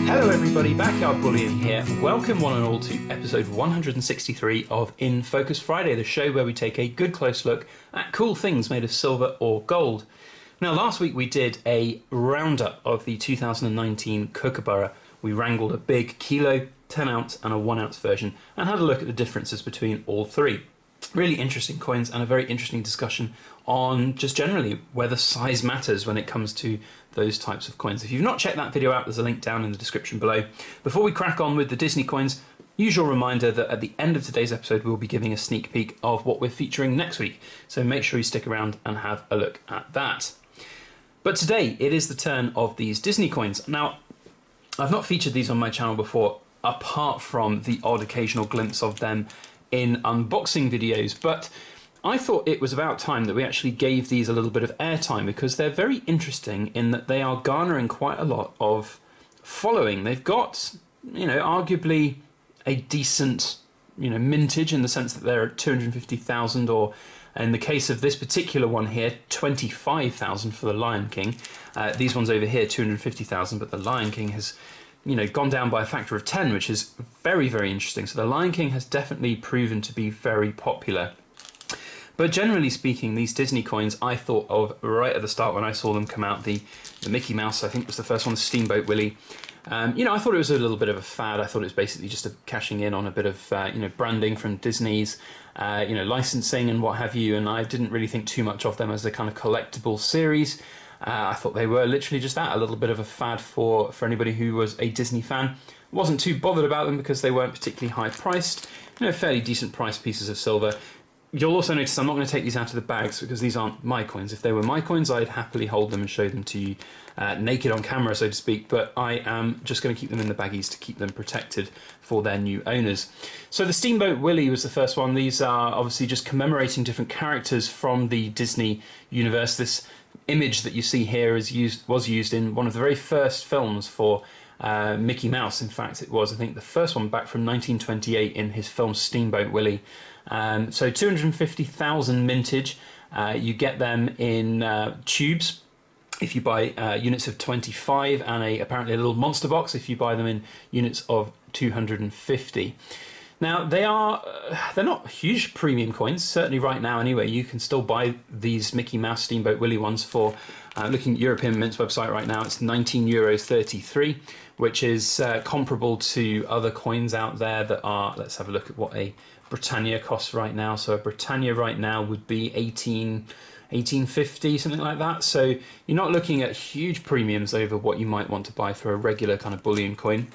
Hello everybody, Backyard Bullion here. Welcome one and all to episode 163 of In Focus Friday, the show where we take a good close look at cool things made of silver or gold. Now last week we did a roundup of the 2019 Kookaburra. We wrangled a big kilo, 10 ounce and a 1 ounce version and had a look at the differences between all three. Really interesting coins and a very interesting discussion on just generally whether size matters when it comes to those types of coins. If you've not checked that video out, there's a link down in the description below. Before we crack on with the Disney coins, usual reminder that at the end of today's episode we'll be giving a sneak peek of what we're featuring next week, so make sure you stick around and have a look at that. But today it is the turn of these Disney coins. Now, I've not featured these on my channel before, apart from the odd occasional glimpse of them in unboxing videos, but I thought it was about time that we actually gave these a little bit of airtime because they're very interesting in that they are garnering quite a lot of following. They've got, arguably a decent, mintage in the sense that they're at 250,000, or in the case of this particular one here, 25,000 for the Lion King. These ones over here, 250,000, but the Lion King has gone down by a factor of 10, which is very, very interesting. So the Lion King has definitely proven to be very popular. But generally speaking, these Disney coins I thought of right at the start when I saw them come out. The Mickey Mouse, I think, was the first one, the Steamboat Willie. I thought it was a little bit of a fad. I thought it was basically just cashing in on a bit of branding from Disney's, licensing and what have you. And I didn't really think too much of them as a kind of collectible series. I thought they were literally just that, a little bit of a fad for anybody who was a Disney fan. Wasn't too bothered about them because they weren't particularly high priced, fairly decent priced pieces of silver. You'll also notice I'm not going to take these out of the bags because these aren't my coins. If they were my coins, I'd happily hold them and show them to you naked on camera, so to speak, but I am just going to keep them in the baggies to keep them protected for their new owners. So the Steamboat Willie was the first one. These are obviously just commemorating different characters from the Disney universe. This image that you see here was used in one of the very first films for Mickey Mouse. In fact, it was, I think, the first one back from 1928 in his film Steamboat Willie. So 250,000 mintage. You get them in tubes if you buy units of 25, and apparently a little monster box if you buy them in units of 250. Now, they're not huge premium coins, certainly right now anyway. You can still buy these Mickey Mouse Steamboat Willie ones for, looking at European Mint's website right now, it's €19.33, which is comparable to other coins out there that are, let's have a look at what a Britannia costs right now. So a Britannia right now would be 18.50, something like that. So you're not looking at huge premiums over what you might want to buy for a regular kind of bullion coin.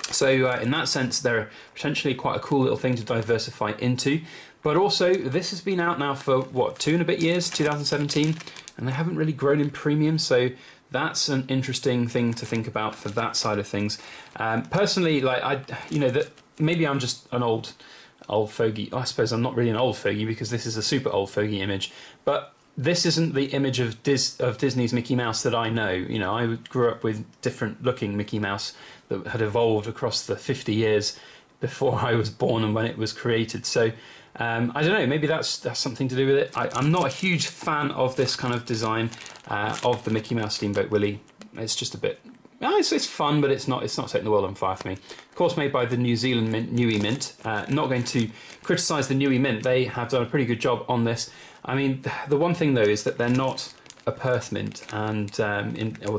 So in that sense, they're potentially quite a cool little thing to diversify into. But also, this has been out now for, 2 and a bit years, 2017, and they haven't really grown in premium. So that's an interesting thing to think about for that side of things. Personally, that maybe I'm just an old fogey. I suppose I'm not really an old fogey because this is a super old fogey image. But this isn't the image of Disney's Mickey Mouse that I know. I grew up with different looking Mickey Mouse that had evolved across the 50 years before I was born and when it was created. So I don't know, maybe that's something to do with it. I'm not a huge fan of this kind of design of the Mickey Mouse Steamboat Willie. It's just a bit, it's fun, but it's not setting the world on fire for me. Of course, made by the New Zealand Mint, Niue Mint. Not going to criticise the Niue Mint. They have done a pretty good job on this. I mean, the one thing though is that they're not a Perth mint, and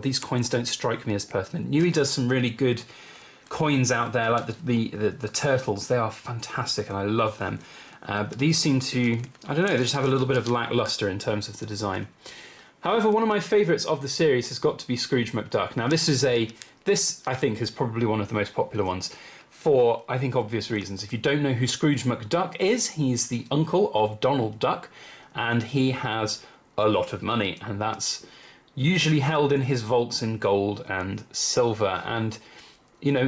these coins don't strike me as Perth mint. Niue does some really good coins out there, like the turtles. They are fantastic, and I love them. But these seem to, I don't know, they just have a little bit of lackluster in terms of the design. However, one of my favourites of the series has got to be Scrooge Mcduck. Now, this I think is probably one of the most popular ones for, I think, obvious reasons. If you don't know who Scrooge Mcduck is, he's the uncle of Donald Duck, and he has a lot of money, and that's usually held in his vaults in gold and silver. And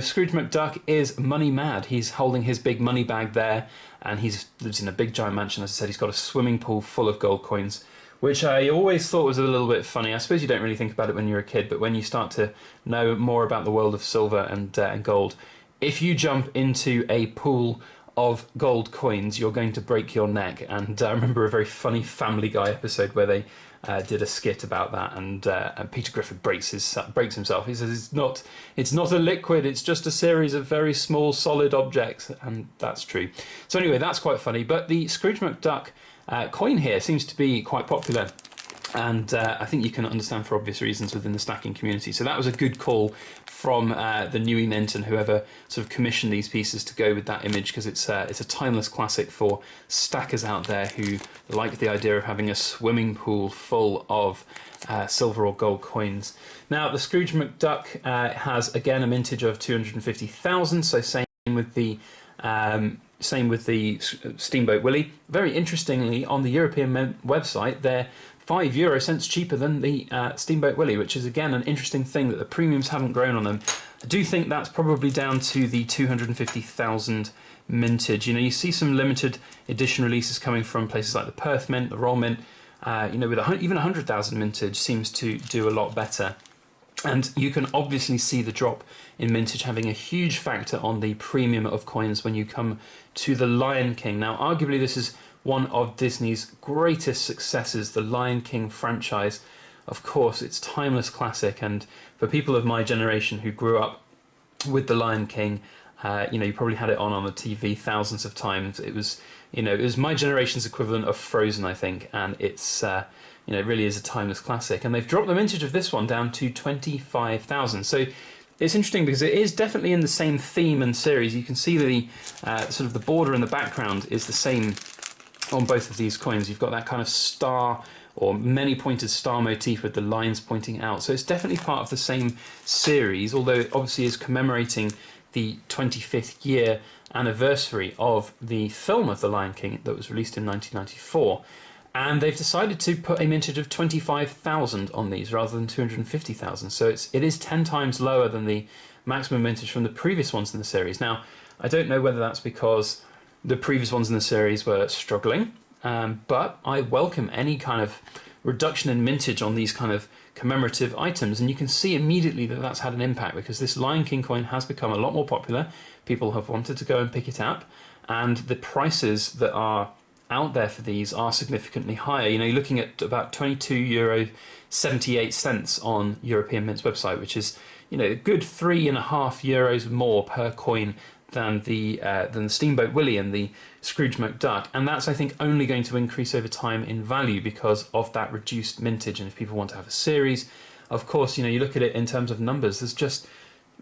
Scrooge Mcduck is money mad. He's holding his big money bag there, and he lives in a big giant mansion. As I said, he's got a swimming pool full of gold coins, which I always thought was a little bit funny. I suppose you don't really think about it when you're a kid, but when you start to know more about the world of silver and gold, if you jump into a pool of gold coins, you're going to break your neck. And I remember a very funny Family Guy episode where they did a skit about that, and Peter Griffin breaks himself. He says it's not a liquid, it's just a series of very small solid objects, and that's true. So anyway, that's quite funny. But the Scrooge Mcduck coin here seems to be quite popular, and I think you can understand for obvious reasons within the stacking community. So that was a good call from the Newey Mint and whoever sort of commissioned these pieces to go with that image, because it's a timeless classic for stackers out there who like the idea of having a swimming pool full of silver or gold coins. Now, the Scrooge Mcduck has again a mintage of 250,000, so same with the Steamboat Willie. Very interestingly, on the European Mint website, they're €5 cheaper than the Steamboat Willie, which is again an interesting thing that the premiums haven't grown on them. I do think that's probably down to the 250,000 mintage. You know, you see some limited edition releases coming from places like the Perth Mint, the Roll Mint. You know, with even 100,000 mintage seems to do a lot better. And you can obviously see the drop in mintage having a huge factor on the premium of coins when you come to the Lion King. Now, arguably, this is one of Disney's greatest successes, the Lion King franchise. Of course, it's timeless classic, and for people of my generation who grew up with the Lion King, you know, you probably had it on the TV thousands of times. It was my generation's equivalent of Frozen, I think, and it's it really is a timeless classic. And they've dropped the mintage of this one down to 25,000. So it's interesting because it is definitely in the same theme and series. You can see the sort of the border in the background is the same on both of these coins. You've got that kind of star or many pointed star motif with the lines pointing out. So it's definitely part of the same series, although it obviously is commemorating the 25th year anniversary of the film of The Lion King that was released in 1994. And they've decided to put a mintage of 25,000 on these rather than 250,000. So it is 10 times lower than the maximum mintage from the previous ones in the series. Now, I don't know whether that's because the previous ones in the series were struggling, but I welcome any kind of reduction in mintage on these kind of commemorative items, and you can see immediately that that's had an impact, because this Lion King coin has become a lot more popular. People have wanted to go and pick it up, and the prices that are out there for these are significantly higher. You know, you're looking at about €22.78 on European Mint's website, which is, you know, a good €3.50 more per coin than the Steamboat Willie and the Scrooge Mcduck, and that's, I think, only going to increase over time in value because of that reduced mintage. And if people want to have a series, of course, you know, you look at it in terms of numbers, there's just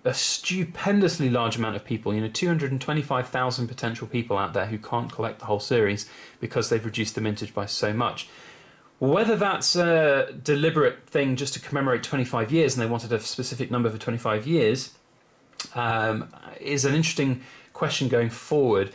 a stupendously large amount of people, you know, 225,000 potential people out there who can't collect the whole series because they've reduced the mintage by so much. Whether that's a deliberate thing just to commemorate 25 years and they wanted a specific number for 25 years is an interesting question going forward.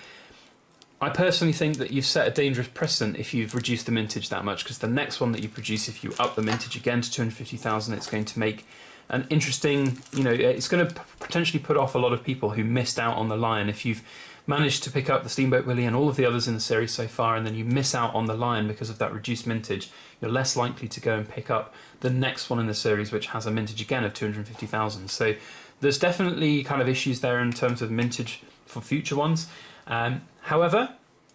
I personally think that you've set a dangerous precedent if you've reduced the mintage that much, because the next one that you produce, if you up the mintage again to 250,000, it's going to make an interesting, you know, it's going to potentially put off a lot of people who missed out on the Lion. If you've managed to pick up the Steamboat Willie and all of the others in the series so far, and then you miss out on the Lion because of that reduced mintage, you're less likely to go and pick up the next one in the series, which has a mintage again of 250,000. So there's definitely kind of issues there in terms of mintage for future ones. However,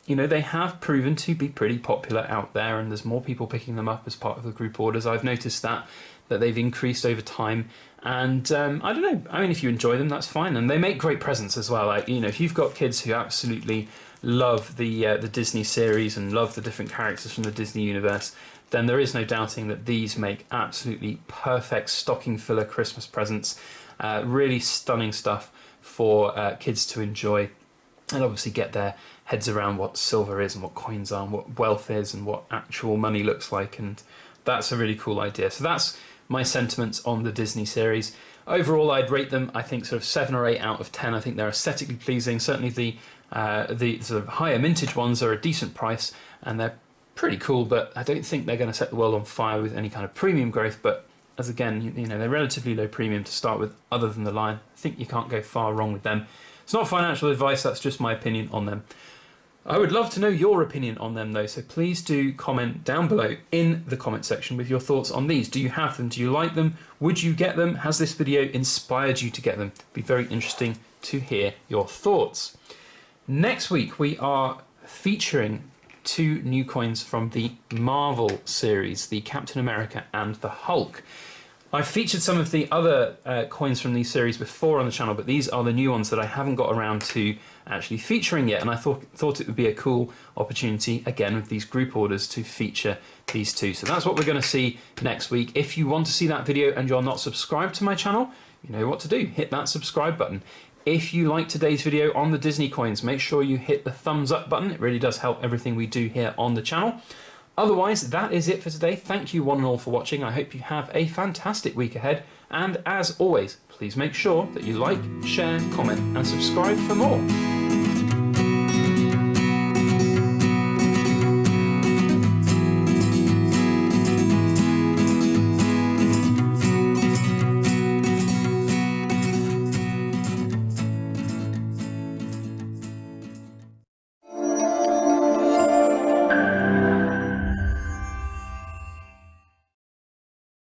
you know, they have proven to be pretty popular out there, and there's more people picking them up as part of the group orders. I've noticed that they've increased over time, and I don't know, I mean, if you enjoy them, that's fine, and they make great presents as well. Like, you know, if you've got kids who absolutely love the Disney series and love the different characters from the Disney universe, then there is no doubting that these make absolutely perfect stocking filler Christmas presents. Really stunning stuff for kids to enjoy, and obviously get their heads around what silver is and what coins are and what wealth is and what actual money looks like, and that's a really cool idea. So that's my sentiments on the Disney series. Overall, I'd rate them, I think, sort of 7 or 8 out of 10. I think they're aesthetically pleasing. Certainly the sort of higher mintage ones are a decent price, and they're pretty cool, but I don't think they're going to set the world on fire with any kind of premium growth. But as again, you know, they're relatively low premium to start with, other than the Lion. I think you can't go far wrong with them. It's not financial advice, that's just my opinion on them. I would love to know your opinion on them though, so please do comment down below in the comment section with your thoughts on these. Do you have them? Do you like them? Would you get them? Has this video inspired you to get them? It'd be very interesting to hear your thoughts. Next week we are featuring two new coins from the Marvel series, the Captain America and the Hulk. I've featured some of the other coins from these series before on the channel, but these are the new ones that I haven't got around to actually featuring yet, and I thought it would be a cool opportunity, again, with these group orders to feature these two. So that's what we're going to see next week. If you want to see that video and you're not subscribed to my channel, you know what to do. Hit that subscribe button. If you like today's video on the Disney coins, make sure you hit the thumbs up button. It really does help everything we do here on the channel. Otherwise, that is it for today. Thank you one and all for watching. I hope you have a fantastic week ahead. And as always, please make sure that you like, share, comment and subscribe for more.